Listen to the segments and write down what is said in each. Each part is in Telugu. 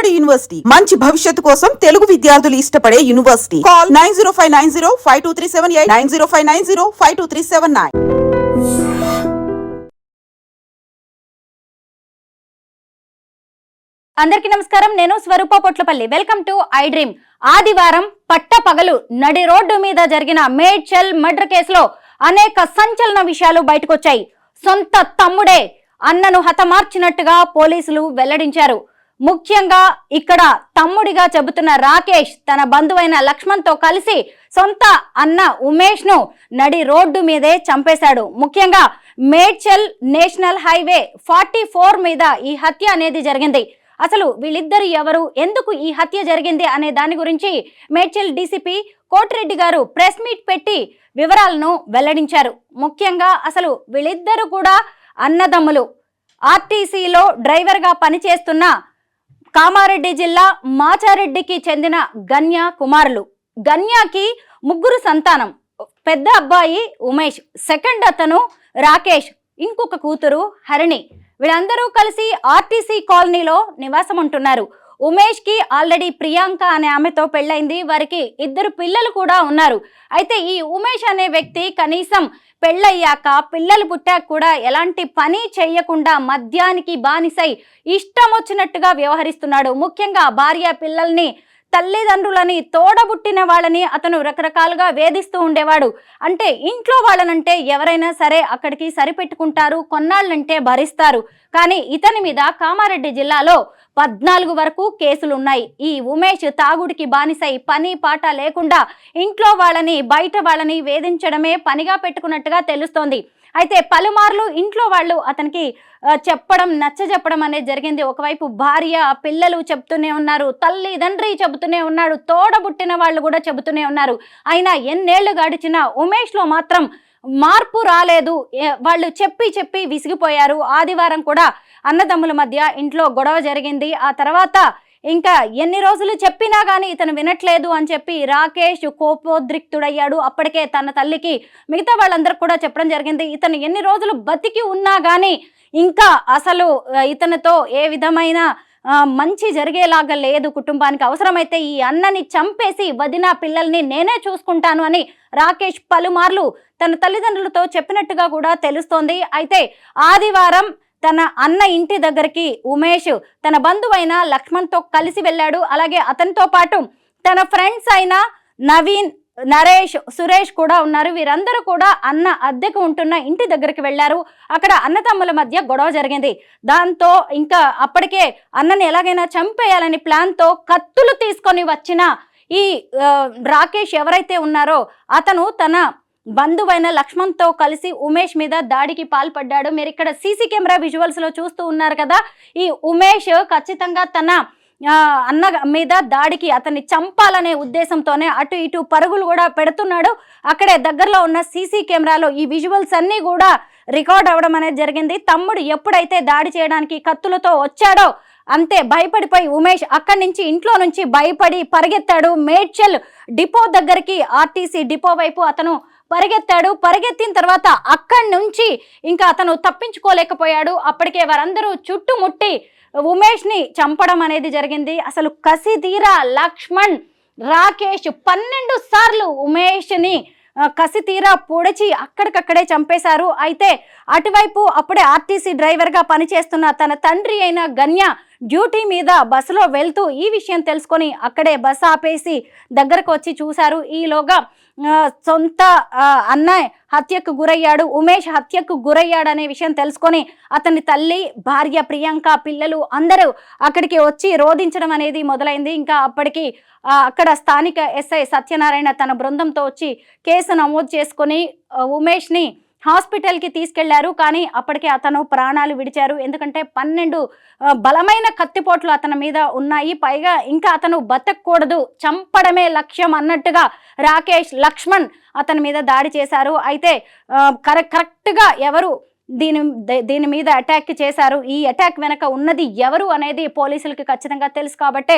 బాలబడి యూనివర్సిటీ మంచి భవిష్యత్తు కోసం తెలుగు విద్యార్థులు ఇష్టపడే యూనివర్సిటీ. కాల్ 9059052378 9059052379. అందరికీ నమస్కారం. నేను Swaroopa Potlapalli. Welcome to iDream. ఆదివారం పట్టపగలు నడి రోడ్డు మీద జరిగిన మేడ్చల్ మర్డర్ కేసులో అనేక సంచలన విషయాలు బయటకొచ్చాయి. సొంత తమ్ముడే అన్నను హతమార్చినట్టుగా పోలీసులు వెల్లడించారు. ముఖ్యంగా ఇక్కడ తమ్ముడిగా చెబుతున్న రాకేష్ తన బంధువైన లక్ష్మణ్ తో కలిసి సొంత అన్న ఉమేష్ ను నడి రోడ్డు మీదే చంపేశాడు. ముఖ్యంగా మేడ్చల్ నేషనల్ హైవే 44 మీద ఈ హత్య అనేది జరిగింది. అసలు వీళ్ళిద్దరు ఎవరు, ఎందుకు ఈ హత్య జరిగింది అనే దాని గురించి మేడ్చల్ డీసీపీ కోటిరెడ్డి గారు ప్రెస్ మీట్ పెట్టి వివరాలను వెల్లడించారు. ముఖ్యంగా అసలు వీళ్ళిద్దరు కూడా అన్నదమ్ములు. ఆర్టీసీలో డ్రైవర్గా పనిచేస్తున్న కామారెడ్డి జిల్లా మాచారెడ్డికి చెందిన గన్య కుమారులు. గన్యకి 3 సంతానం. పెద్ద అబ్బాయి ఉమేష్, సెకండ్ అతను రాకేష్, ఇంకొక కూతురు హరిణి. వీళ్ళందరూ కలిసి ఆర్టీసీ కాలనీలో నివాసం ఉంటున్నారు. ఉమేష్ కి ఆల్రెడీ ప్రియాంక అనే ఆమెతో పెళ్ళైంది. వారికి 2 పిల్లలు కూడా ఉన్నారు. అయితే ఈ ఉమేష్ అనే వ్యక్తి కనీసం పెళ్ళయ్యాక పిల్లలు పుట్టాక కూడా ఎలాంటి పని చేయకుండా మద్యానికి బానిసై ఇష్టం వచ్చినట్టుగా వ్యవహరిస్తున్నాడు. ముఖ్యంగా భార్య పిల్లల్ని, తల్లిదండ్రులని, తోడబుట్టిన వాళ్ళని అతను రకరకాలుగా వేధిస్తూ ఉండేవాడు. అంటే ఇంట్లో వాళ్ళనంటే ఎవరైనా సరే అక్కడికి సరిపెట్టుకుంటారు, కొన్నాళ్ళంటే భరిస్తారు. కానీ ఇతని మీద కామారెడ్డి జిల్లాలో 14 వరకు కేసులు ఉన్నాయి. ఈ ఉమేష్ తాగుడికి బానిసై పని పాట లేకుండా ఇంట్లో వాళ్ళని, బయట వాళ్ళని వేధించడమే పనిగా పెట్టుకున్నట్టుగా తెలుస్తోంది. అయితే పలుమార్లు ఇంట్లో వాళ్ళు అతనికి చెప్పడం, నచ్చజెప్పడం అనేది జరిగింది. ఒకవైపు భార్య, పిల్లలు చెబుతూనే ఉన్నారు, తల్లిదండ్రి చెబుతూనే ఉన్నాడు, తోడబుట్టిన వాళ్ళు కూడా చెబుతూనే ఉన్నారు. అయినా ఎన్నేళ్లు గడిచినా ఉమేష్లో మాత్రం మార్పు రాలేదు. వాళ్ళు చెప్పి చెప్పి విసిగిపోయారు. ఆదివారం కూడా అన్నదమ్ముల మధ్య ఇంట్లో గొడవ జరిగింది. ఆ తర్వాత ఇంకా ఎన్ని రోజులు చెప్పినా కానీ ఇతను వినట్లేదు అని చెప్పి రాకేష్ కోపోద్రిక్తుడయ్యాడు. అప్పటికే తన తల్లికి, మిగతా వాళ్ళందరూ కూడా చెప్పడం జరిగింది. ఇతను ఎన్ని రోజులు బతికి ఉన్నా కానీ ఇంకా అసలు ఇతనితో ఏ విధమైన మంచి జరిగేలాగా లేదు కుటుంబానికి. అవసరమైతే ఈ అన్నని చంపేసి వదిన పిల్లల్ని నేనే చూసుకుంటాను అని రాకేష్ పలుమార్లు తన తల్లిదండ్రులతో చెప్పినట్టుగా కూడా తెలుస్తోంది. అయితే ఆదివారం తన అన్న ఇంటి దగ్గరికి ఉమేష్ తన బంధువైన లక్ష్మణ్తో కలిసి వెళ్ళాడు. అలాగే అతనితో పాటు తన ఫ్రెండ్స్ అయిన నవీన్, నరేష్, సురేష్ కూడా ఉన్నారు. వీరందరూ కూడా అన్న అద్దెకు ఉంటున్న ఇంటి దగ్గరికి వెళ్ళారు. అక్కడ అన్నదమ్ముల మధ్య గొడవ జరిగింది. దాంతో ఇంకా అప్పటికే అన్నని ఎలాగైనా చంపేయాలని ప్లాన్తో కత్తులు తీసుకొని వచ్చిన ఈ రాకేష్ ఎవరైతే ఉన్నారో అతను తన బంధువైన లక్ష్మణ్తో కలిసి ఉమేష్ మీద దాడికి పాల్పడ్డాడు. మీరు ఇక్కడ సీసీ కెమెరా విజువల్స్ లో చూస్తూ ఉన్నారు కదా. ఈ ఉమేష్ ఖచ్చితంగా తన అన్న మీద దాడికి, అతన్ని చంపాలనే ఉద్దేశంతోనే అటు ఇటు పరుగులు కూడా పెడుతున్నాడు. అక్కడే దగ్గరలో ఉన్న సీసీ కెమెరాలో ఈ విజువల్స్ అన్నీ కూడా రికార్డ్ అవ్వడం అనేది జరిగింది. తమ్ముడు ఎప్పుడైతే దాడి చేయడానికి కత్తులతో వచ్చాడో అంతే భయపడిపోయి ఉమేష్ అక్కడి నుంచి, ఇంట్లో నుంచి భయపడి పరిగెత్తాడు. మేడ్చల్ డిపో దగ్గరికి, ఆర్టీసీ డిపో వైపు అతను పరిగెత్తాడు. పరిగెత్తిన తర్వాత అక్కడి నుంచి ఇంకా అతను తప్పించుకోలేకపోయాడు. అప్పటికే వారందరూ చుట్టుముట్టి ఉమేష్ ని చంపడం అనేది జరిగింది. అసలు కసి తీరా లక్ష్మణ్, రాకేష్ 12 సార్లు ఉమేష్ ని కసి తీరా పొడిచి అక్కడికక్కడే చంపేశారు. అయితే అటువైపు అప్పుడే ఆర్టీసీ డ్రైవర్ గా పనిచేస్తున్న తన తండ్రి అయిన గన్య డ్యూటీ మీద బస్సులో వెళ్తూ ఈ విషయం తెలుసుకొని అక్కడే బస్సు ఆపేసి దగ్గరకు వచ్చి చూశారు. ఈలోగా సొంత అన్న హత్యకు గురయ్యాడు, ఉమేష్ హత్యకు గురయ్యాడు అనే విషయం తెలుసుకొని అతని తల్లి, భార్య ప్రియాంక, పిల్లలు అందరూ అక్కడికి వచ్చి రోధించడం అనేది మొదలైంది. ఇంకా అప్పటికి అక్కడ స్థానిక ఎస్ఐ సత్యనారాయణ తన బృందంతో వచ్చి కేసు నమోదు చేసుకొని ఉమేష్ని హాస్పిటల్కి తీసుకెళ్లారు. కానీ అప్పటికే అతను ప్రాణాలు విడిచారు. ఎందుకంటే 12 బలమైన కత్తిపోట్లు అతని మీద ఉన్నాయి. పైగా ఇంకా అతను బతకూడదు, చంపడమే లక్ష్యం అన్నట్టుగా రాకేష్, లక్ష్మణ్ అతని మీద దాడి చేశారు. అయితే కరెక్ట్గా ఎవరు దీని మీద అటాక్ చేశారు, ఈ అటాక్ వెనక ఉన్నది ఎవరు అనేది పోలీసులకి ఖచ్చితంగా తెలుసు. కాబట్టే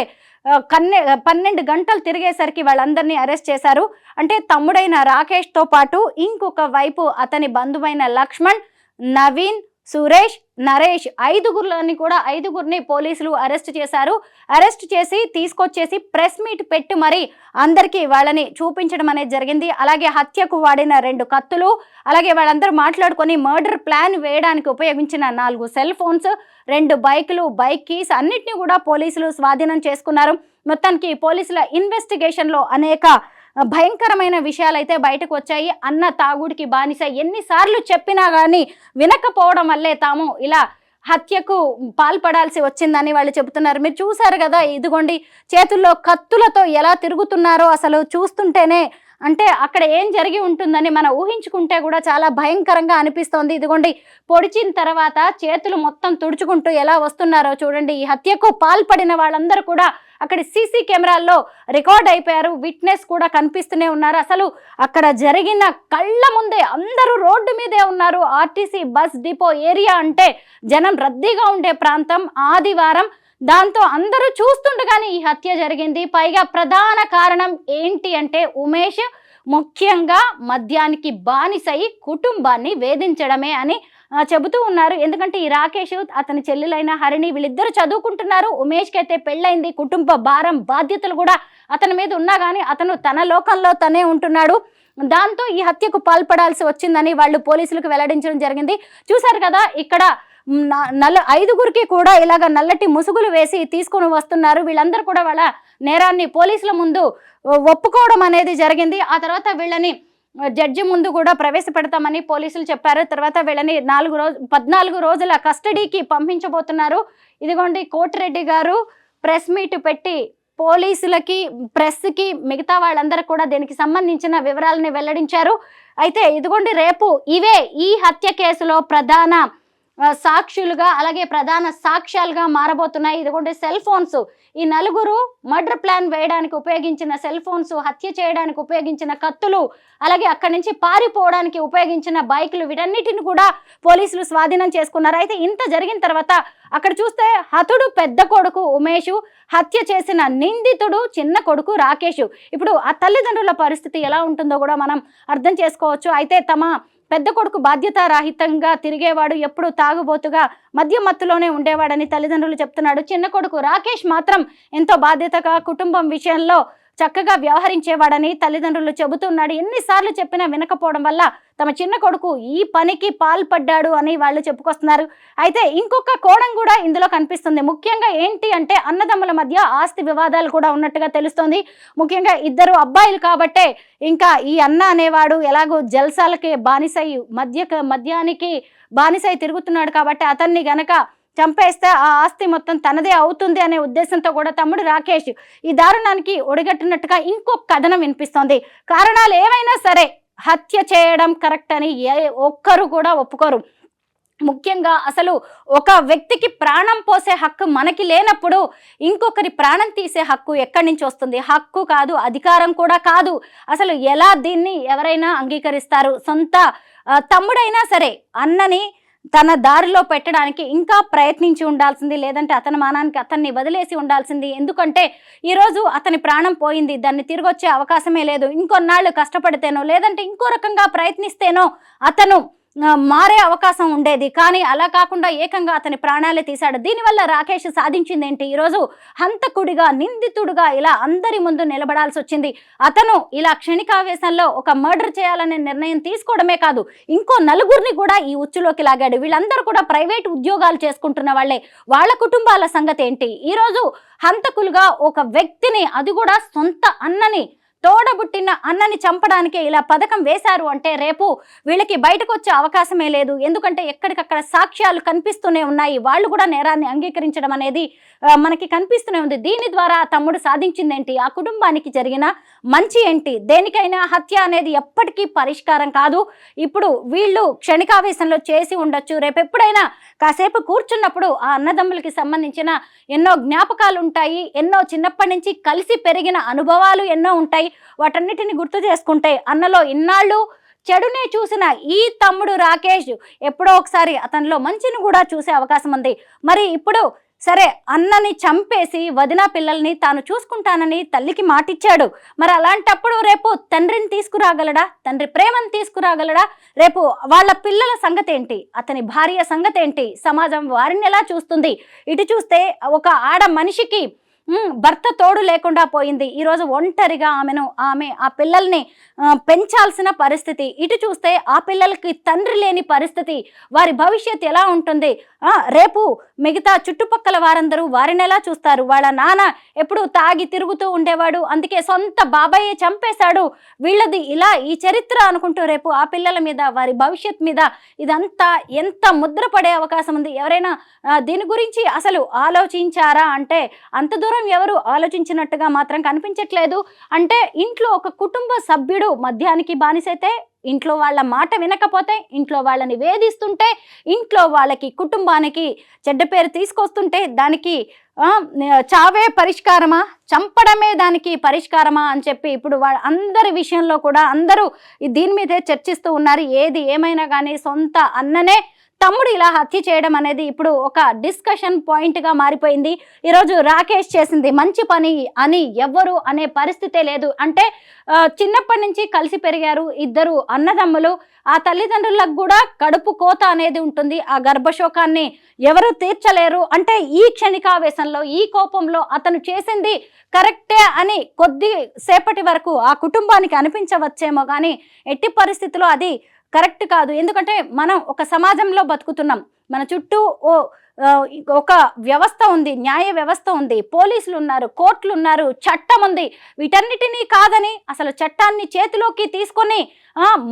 12 గంటలు తిరిగేసరికి వాళ్ళందరినీ అరెస్ట్ చేశారు. అంటే తమ్ముడైన రాకేష్తో పాటు ఇంకొక వైపు అతని బంధువైన లక్ష్మణ్, నవీన్, సురేష్, నరేష్ ఐదుగురిని పోలీసులు అరెస్ట్ చేశారు. అరెస్ట్ చేసి తీసుకొచ్చేసి ప్రెస్ మీట్ పెట్టి మరి అందరికీ వాళ్ళని చూపించడం అనేది జరిగింది. అలాగే హత్యకు వాడిన 2 కత్తులు, అలాగే వాళ్ళందరూ మాట్లాడుకొని మర్డర్ ప్లాన్ వేయడానికి ఉపయోగించిన 4 సెల్ ఫోన్స్, 2 బైకులు, బైక్ కీస్ అన్నిటినీ కూడా పోలీసులు స్వాధీనం చేసుకున్నారు. మొత్తానికి పోలీసుల ఇన్వెస్టిగేషన్లో అనేక భయంకరమైన విషయాలైతే బయటకు వచ్చాయి. అన్న తాగుడికి బానిస ఎన్నిసార్లు చెప్పినా కానీ వినకపోవడం వల్లే తాము ఇలా హత్యకు పాల్పడాల్సి వచ్చిందని వాళ్ళు చెబుతున్నారు. మీరు చూసారు కదా, ఇదిగోండి చేతుల్లో కత్తులతో ఎలా తిరుగుతున్నారో అసలు చూస్తుంటేనే అంటే అక్కడ ఏం జరిగి ఉంటుందని మనం ఊహించుకుంటే కూడా చాలా భయంకరంగా అనిపిస్తోంది. ఇదిగోండి పొడిచిన తర్వాత చేతులు మొత్తం తుడుచుకుంటూ ఎలా వస్తున్నారో చూడండి. ఈ హత్యకు పాల్పడిన వాళ్ళందరూ కూడా అక్కడ సీసీ కెమెరాల్లో రికార్డ్ అయిపోయారు. విట్నెస్ కూడా కనిపిస్తూనే ఉన్నారు. అసలు అక్కడ జరిగిన కళ్ళ ముందే అందరూ రోడ్డు మీదే ఉన్నారు. ఆర్టీసీ బస్ డిపో ఏరియా అంటే జనం రద్దీగా ఉండే ప్రాంతం, ఆదివారం. దాంతో అందరూ చూస్తుండగానే ఈ హత్య జరిగింది. పైగా ప్రధాన కారణం ఏంటి అంటే ఉమేష్ ముఖ్యంగా మద్యానికి బానిసై కుటుంబాన్ని వేధించడమే అని చెబుతూ ఉన్నారు. ఎందుకంటే ఈ రాకేష్, అతని చెల్లెలైన హరిణి వీళ్ళిద్దరు చదువుకుంటున్నారు. ఉమేష్కి అయితే పెళ్ళైంది. కుటుంబ భారం, బాధ్యతలు కూడా అతని మీద ఉన్నా కానీ అతను తన లోకంలో తనే ఉంటున్నాడు. దాంతో ఈ హత్యకు పాల్పడాల్సి వచ్చిందని వాళ్ళు పోలీసులకు వెల్లడించడం జరిగింది. చూశారు కదా, ఇక్కడ 5గురికి కూడా ఇలాగ నల్లటి ముసుగులు వేసి తీసుకొని వస్తున్నారు. వీళ్ళందరూ కూడా వాళ్ళ నేరాన్ని పోలీసుల ముందు ఒప్పుకోవడం అనేది జరిగింది. ఆ తర్వాత వీళ్ళని జడ్జి ముందు కూడా ప్రవేశపెడతామని పోలీసులు చెప్పారు. తర్వాత వీళ్ళని 14 రోజుల కస్టడీకి పంపించబోతున్నారు. ఇదిగోండి కోటిరెడ్డి గారు ప్రెస్ మీట్ పెట్టి పోలీసులకి, ప్రెస్కి, మిగతా వాళ్ళందరూ కూడా దీనికి సంబంధించిన వివరాలని వెల్లడించారు. అయితే ఇదిగోండి రేపు ఈ హత్య కేసులో ప్రధాన సాక్షులుగా అలాగే ప్రధాన సాక్ష్యాలుగా మారబోతున్నాయి. ఇదిగోండి సెల్ ఫోన్స్, ఈ 4 మర్డర్ ప్లాన్ వేయడానికి ఉపయోగించిన సెల్ ఫోన్స్, హత్య చేయడానికి ఉపయోగించిన కత్తులు, అలాగే అక్కడి నుంచి పారిపోవడానికి ఉపయోగించిన బైకులు, వీటన్నిటిని కూడా పోలీసులు స్వాధీనం చేసుకున్నారు. అయితే ఇంత జరిగిన తర్వాత అక్కడ చూస్తే హతుడు పెద్ద కొడుకు ఉమేష్, హత్య చేసిన నిందితుడు చిన్న కొడుకు రాకేష్. ఇప్పుడు ఆ తల్లిదండ్రుల పరిస్థితి ఎలా ఉంటుందో కూడా మనం అర్థం చేసుకోవచ్చు. అయితే తమ పెద్ద కొడుకు బాధ్యతారాహితంగా తిరిగేవాడు, ఎప్పుడు తాగుబోతుగా మద్యం మత్తులోనే ఉండేవాడని తల్లిదండ్రులు చెప్తున్నాడు. చిన్న కొడుకు రాకేష్ మాత్రం ఎంతో బాధ్యతగా కుటుంబం విషయంలో చక్కగా వ్యవహరించేవాడని తల్లిదండ్రులు చెబుతున్నాడు. ఎన్నిసార్లు చెప్పినా వినకపోవడం వల్ల తమ చిన్న కొడుకు ఈ పనికి పాల్పడ్డాడు అని వాళ్ళు చెప్పుకొస్తున్నారు. అయితే ఇంకొక కోణం కూడా ఇందులో కనిపిస్తుంది. ముఖ్యంగా ఏంటి అంటే అన్నదమ్ముల మధ్య ఆస్తి వివాదాలు కూడా ఉన్నట్టుగా తెలుస్తోంది. ముఖ్యంగా 2 అబ్బాయిలు కాబట్టే ఇంకా ఈ అన్న అనేవాడు ఎలాగో జల్సాలకి బానిసై మద్యానికి బానిసై తిరుగుతున్నాడు కాబట్టి అతన్ని గనక చంపేస్తే ఆ ఆస్తి మొత్తం తనదే అవుతుంది అనే ఉద్దేశంతో కూడా తమ్ముడు రాకేష్ ఈ దారుణానికి ఒడిగట్టినట్టుగా ఇంకొక కథనం వినిపిస్తోంది. కారణాలు ఏమైనా సరే హత్య చేయడం కరెక్ట్ అని ఒక్కరు కూడా ఒప్పుకోరు. ముఖ్యంగా అసలు ఒక వ్యక్తికి ప్రాణం పోసే హక్కు మనకి లేనప్పుడు ఇంకొకరి ప్రాణం తీసే హక్కు ఎక్కడి నుంచి వస్తుంది? హక్కు కాదు, అధికారం కూడా కాదు. అసలు ఎలా దీన్ని ఎవరైనా అంగీకరిస్తారు? సొంత తమ్ముడైనా సరే అన్నని తన దారిలో పెట్టడానికి ఇంకా ప్రయత్నించి ఉండాల్సింది, లేదంటే అతని మానానికి అతన్ని వదిలేసి ఉండాల్సింది. ఎందుకంటే ఈరోజు అతని ప్రాణం పోయింది, దాన్ని తిరిగి వచ్చే అవకాశమే లేదు. ఇంకొన్నాళ్ళు కష్టపడితేనో లేదంటే ఇంకో రకంగా ప్రయత్నిస్తేనో అతను మారే అవకాశం ఉండేది. కానీ అలా కాకుండా ఏకంగా అతని ప్రాణాలే తీశాడు. దీనివల్ల రాకేష్ సాధించింది ఏంటి? ఈరోజు హంతకుడిగా, నిందితుడుగా ఇలా అందరి ముందు నిలబడాల్సి వచ్చింది. అతను ఇలా క్షణికావేశంలో ఒక మర్డర్ చేయాలనే నిర్ణయం తీసుకోవడమే కాదు, ఇంకో 4గురిని కూడా ఈ ఉచ్చులోకి లాగాడు. వీళ్ళందరూ కూడా ప్రైవేట్ ఉద్యోగాలు చేసుకుంటున్న వాళ్ళే. వాళ్ళ కుటుంబాల సంగతి ఏంటి? ఈరోజు హంతకులుగా ఒక వ్యక్తిని, అది కూడా సొంత అన్నని, తోడబుట్టిన అన్నని చంపడానికి ఇలా పథకం వేశారు అంటే రేపు వీళ్ళకి బయటకు వచ్చే అవకాశమే లేదు. ఎందుకంటే ఎక్కడికక్కడ సాక్ష్యాలు కనిపిస్తూనే ఉన్నాయి. వాళ్ళు కూడా నేరాన్ని అంగీకరించడం అనేది మనకి కనిపిస్తూనే ఉంది. దీని ద్వారా తమ్ముడు సాధించిందేంటి? ఆ కుటుంబానికి జరిగిన మంచి ఏంటి? దేనికైనా హత్య అనేది ఎప్పటికీ పరిష్కారం కాదు. ఇప్పుడు వీళ్ళు క్షణికావేశంలో చేసి ఉండొచ్చు, రేపు ఎప్పుడైనా కాసేపు కూర్చున్నప్పుడు ఆ అన్నదమ్ములకి సంబంధించిన ఎన్నో జ్ఞాపకాలు ఉంటాయి, ఎన్నో చిన్నప్పటి నుంచి కలిసి పెరిగిన అనుభవాలు ఎన్నో ఉంటాయి. వాటన్నిటిని గుర్తు చేసుకుంటే అన్నలో ఇన్నాళ్ళు చెడునే చూసిన ఈ తమ్ముడు రాకేష్ ఎప్పుడో ఒకసారి అతనిలో మంచిని కూడా చూసే అవకాశం ఉంది. మరి ఇప్పుడు సరే అన్నని చంపేసి వదిన పిల్లల్ని తాను చూసుకుంటానని తల్లికి మాటిచ్చాడు. మరి అలాంటప్పుడు రేపు తండ్రిని తీసుకురాగలడా? తండ్రి ప్రేమను తీసుకురాగలడా? రేపు వాళ్ళ పిల్లల సంగతి ఏంటి? అతని భార్య సంగతి ఏంటి? సమాజం వారిని ఎలా చూస్తుంది? ఇటు చూస్తే ఒక ఆడ మనిషికి భర్త తోడు లేకుండా పోయింది. ఈరోజు ఒంటరిగా ఆమె ఆ పిల్లల్ని పెంచాల్సిన పరిస్థితి. ఇటు చూస్తే ఆ పిల్లలకి తండ్రి లేని పరిస్థితి. వారి భవిష్యత్ ఎలా ఉంటుంది? రేపు మిగతా చుట్టుపక్కల వారందరూ వారిని ఎలా చూస్తారు? వాళ్ళ నాన్న ఎప్పుడు తాగి తిరుగుతూ ఉండేవాడు, అందుకే సొంత బాబాయే చంపేశాడు, వీళ్ళది ఇలా ఈ చరిత్ర అనుకుంటూ రేపు ఆ పిల్లల మీద, వారి భవిష్యత్ మీద ఇదంతా ఎంత ముద్ర పడే అవకాశం ఉంది? ఎవరైనా దీని గురించి అసలు ఆలోచించారా అంటే అంత దూరం ఎవరు ఆలోచించినట్టుగా మాత్రం కనిపించట్లేదు. అంటే ఇంట్లో ఒక కుటుంబ సభ్యుడు మద్యానికి బానిసైతే, ఇంట్లో వాళ్ళ మాట వినకపోతే, ఇంట్లో వాళ్ళని వేధిస్తుంటే, ఇంట్లో వాళ్ళకి కుటుంబానికి చెడ్డ పేరు తీసుకొస్తుంటే దానికి చావే పరిష్కారమా, చంపడమే దానికి పరిష్కారమా అని చెప్పి ఇప్పుడు అందరి విషయంలో కూడా అందరూ దీని మీదే చర్చిస్తూ ఉన్నారు. ఏది ఏమైనా కానీ సొంత అన్ననే తమ్ముడు ఇలా హత్య చేయడం అనేది ఇప్పుడు ఒక డిస్కషన్ పాయింట్గా మారిపోయింది. ఈరోజు రాకేష్ చేసింది మంచి పని అని ఎవ్వరు అనే పరిస్థితే లేదు. అంటే చిన్నప్పటి నుంచి కలిసి పెరిగారు ఇద్దరు అన్నదమ్ములు. ఆ తల్లిదండ్రులకు కూడా కడుపు కోత అనేది ఉంటుంది. ఆ గర్భశోకాన్ని ఎవరు తీర్చలేరు. అంటే ఈ క్షణికావేశంలో, ఈ కోపంలో అతను చేసింది కరెక్టే అని కొద్ది సేపటి వరకు ఆ కుటుంబానికి అనిపించవచ్చేమో కానీ ఎట్టి పరిస్థితుల్లో అది కరెక్ట్ కాదు. ఎందుకంటే మనం ఒక సమాజంలో బతుకుతున్నాం. మన చుట్టూ ఒక వ్యవస్థ ఉంది, న్యాయ వ్యవస్థ ఉంది, పోలీసులు ఉన్నారు, కోర్టులు ఉన్నారు, చట్టం ఉంది. వీటన్నిటినీ కాదని అసలు చట్టాన్ని చేతిలోకి తీసుకొని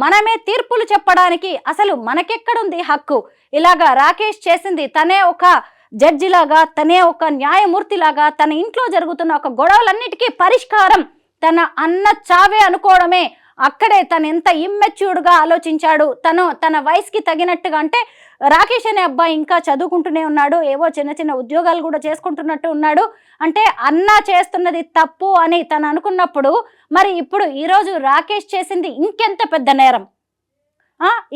మనమే తీర్పులు చెప్పడానికి అసలు మనకెక్కడుంది హక్కు? ఇలాగా రాకేష్ చేసింది తనే ఒక జడ్జిలాగా, తనే ఒక న్యాయమూర్తిలాగా తన ఇంట్లో జరుగుతున్న ఒక గొడవలన్నిటికీ పరిష్కారం తన అన్న చావే అనుకోవడమే. అక్కడే తను ఎంత ఇమ్మెచ్యూర్డ్గా ఆలోచించాడు. తన వయసుకి తగినట్టుగా, అంటే రాకేష్ అనే అబ్బాయి ఇంకా చదువుకుంటూనే ఉన్నాడు, ఏవో చిన్న చిన్న ఉద్యోగాలు కూడా చేసుకుంటున్నట్టు ఉన్నాడు. అంటే అన్న చేస్తున్నది తప్పు అని తను అనుకున్నప్పుడు మరి ఇప్పుడు ఈరోజు రాకేష్ చేసింది ఇంకెంత పెద్ద నేరం?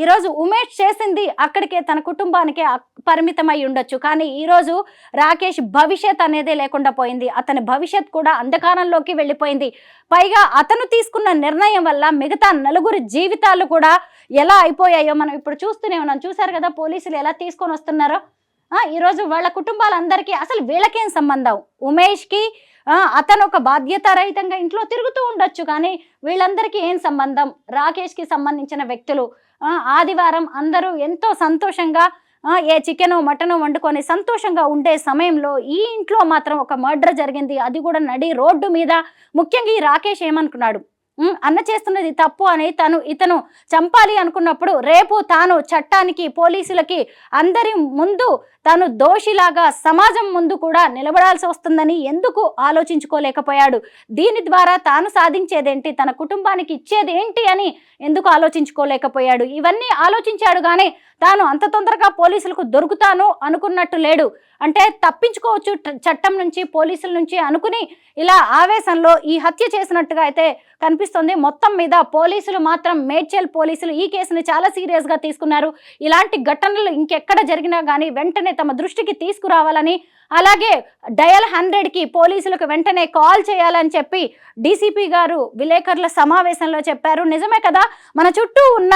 ఈరోజు ఉమేష్ చేసింది అక్కడికే తన కుటుంబానికే పరిమితమై ఉండొచ్చు. కానీ ఈరోజు రాకేష్ భవిష్యత్ అనేదే లేకుండా పోయింది. అతని భవిష్యత్ కూడా అంధకారంలోకి వెళ్ళిపోయింది. పైగా అతను తీసుకున్న నిర్ణయం వల్ల మిగతా నలుగురి జీవితాలు కూడా ఎలా అయిపోయాయో మనం ఇప్పుడు చూస్తూనే ఉన్నాం. చూసారు కదా పోలీసులు ఎలా తీసుకొని వస్తున్నారో. ఈరోజు వాళ్ళ కుటుంబాలందరికీ అసలు వీళ్ళకేం సంబంధం? ఉమేష్కి అతను ఒక బాధ్యతారహితంగా ఇంట్లో తిరుగుతూ ఉండొచ్చు, కానీ వీళ్ళందరికీ ఏం సంబంధం? రాకేష్కి సంబంధించిన వ్యక్తులు ఆదివారం అందరూ ఎంతో సంతోషంగా ఏ చికెను మటను వండుకొని సంతోషంగా ఉండే సమయంలో ఈ ఇంట్లో మాత్రం ఒక మర్డర్ జరిగింది. అది కూడా నడి రోడ్డు మీద. ముఖ్యంగా ఈ రాకేష్ ఏమనుకున్నాడు? అన్న చేస్తున్నది తప్పు అని ఇతను చంపాలి అనుకున్నప్పుడు రేపు తాను చట్టానికి, పోలీసులకి, అందరి ముందు తాను దోషిలాగా సమాజం ముందు కూడా నిలబడాల్సి వస్తుందని ఎందుకు ఆలోచించుకోలేకపోయాడు? దీని ద్వారా తాను సాధించేదేంటి, తన కుటుంబానికి ఇచ్చేది ఏంటి అని ఎందుకు ఆలోచించుకోలేకపోయాడు? ఇవన్నీ ఆలోచించాడు, కానీ తాను అంత తొందరగా పోలీసులకు దొరుకుతాను అనుకున్నట్టు లేడు. అంటే తప్పించుకోవచ్చు చట్టం నుంచి, పోలీసుల నుంచి అనుకుని ఇలా ఆవేశంలో ఈ హత్య చేసినట్టుగా అయితే కనిపిస్తుంది. మొత్తం మీద పోలీసులు మాత్రం, మేడ్చల్ పోలీసులు ఈ కేసుని చాలా సీరియస్గా తీసుకున్నారు. ఇలాంటి ఘటనలు ఇంకెక్కడ జరిగినా కానీ వెంటనే తమ దృష్టికి తీసుకురావాలని, అలాగే డయల్ 100కి పోలీసులకు వెంటనే కాల్ చేయాలని చెప్పి డీసీపీ గారు విలేకరుల సమావేశంలో చెప్పారు. నిజమే కదా, మన చుట్టూ ఉన్న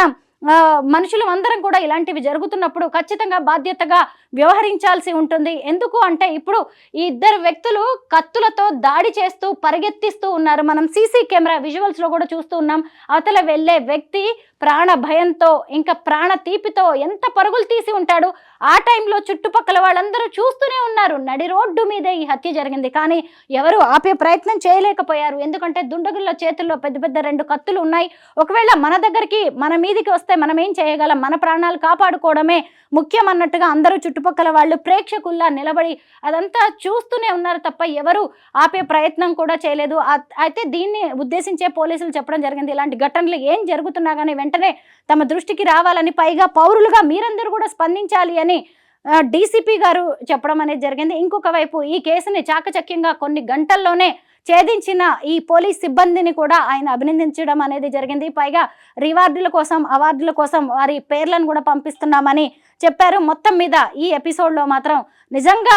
మనుషులు అందరం కూడా ఇలాంటివి జరుగుతున్నప్పుడు ఖచ్చితంగా బాధ్యతగా వ్యవహరించాల్సి ఉంటుంది. ఎందుకు అంటే ఇప్పుడు ఈ ఇద్దరు వ్యక్తులు కత్తులతో దాడి చేస్తూ పరిగెత్తిస్తూ ఉన్నారు. మనం సీసీ కెమెరా విజువల్స్లో కూడా చూస్తూ ఉన్నాం. అవతల వెళ్ళే వ్యక్తి ప్రాణ భయంతో, ఇంకా ప్రాణ తీపితో ఎంత పరుగులు తీసి ఉంటాడు. ఆ టైంలో చుట్టుపక్కల వాళ్ళందరూ చూస్తూనే ఉన్నారు. నడి రోడ్డు మీదే ఈ హత్య జరిగింది, కానీ ఎవరు ఆపే ప్రయత్నం చేయలేకపోయారు. ఎందుకంటే దుండగుల చేతుల్లో పెద్ద పెద్ద 2 కత్తులు ఉన్నాయి. ఒకవేళ మన దగ్గరికి, మన మీదికి వస్తే మనం ఏం చేయగలం? మన ప్రాణాలు కాపాడుకోవడమే ముఖ్యం అన్నట్టుగా అందరూ చుట్టుపక్కల వాళ్ళు ప్రేక్షకుల్లా నిలబడి అదంతా చూస్తూనే ఉన్నారు తప్ప ఎవరు ఆపే ప్రయత్నం కూడా చేయలేదు. అయితే దీన్ని ఉద్దేశించే పోలీసులు చెప్పడం జరిగింది, ఇలాంటి ఘటనలు ఏం జరుగుతున్నా కానీ వెంటనే తమ దృష్టికి రావాలని, పైగా పౌరులుగా మీరందరూ కూడా స్పందించాలి అని డీసీపీ గారు చెప్పడం అనేది జరిగింది. ఇంకొక వైపు ఈ కేసుని చాకచక్యంగా కొన్ని గంటల్లోనే ఛేదించిన ఈ పోలీస్ సిబ్బందిని కూడా ఆయన అభినందించడం అనేది జరిగింది. పైగా రివార్డుల కోసం, అవార్డుల కోసం వారి పేర్లను కూడా పంపిస్తున్నామని చెప్పారు. మొత్తం మీద ఈ ఎపిసోడ్లో మాత్రం నిజంగా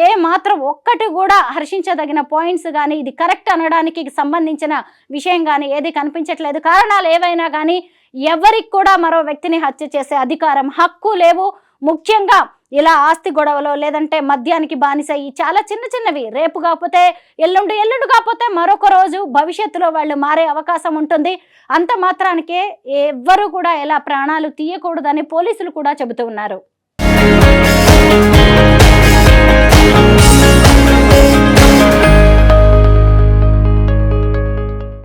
ఏ మాత్రం ఒక్కటి కూడా హర్షించదగిన పాయింట్స్ కానీ ఇది కరెక్ట్ అనడానికి సంబంధించిన విషయం కానీ ఏది కనిపించట్లేదు. కారణాలు ఏవైనా కానీ ఎవరికి కూడా మరో వ్యక్తిని హత్య చేసే అధికారం, హక్కు లేవు. ముఖ్యంగా ఇలా ఆస్తి గొడవలో లేదంటే మద్యానికి బానిస ఈ చాలా చిన్న చిన్నవి, రేపు కాకపోతే ఎల్లుండి కాకపోతే మరొక రోజు భవిష్యత్తులో వాళ్ళు మారే అవకాశం ఉంటుంది. అంత మాత్రానికే ఎవ్వరూ కూడా ఇలా ప్రాణాలు తీయకూడదని పోలీసులు కూడా చెబుతూ ఉన్నారు.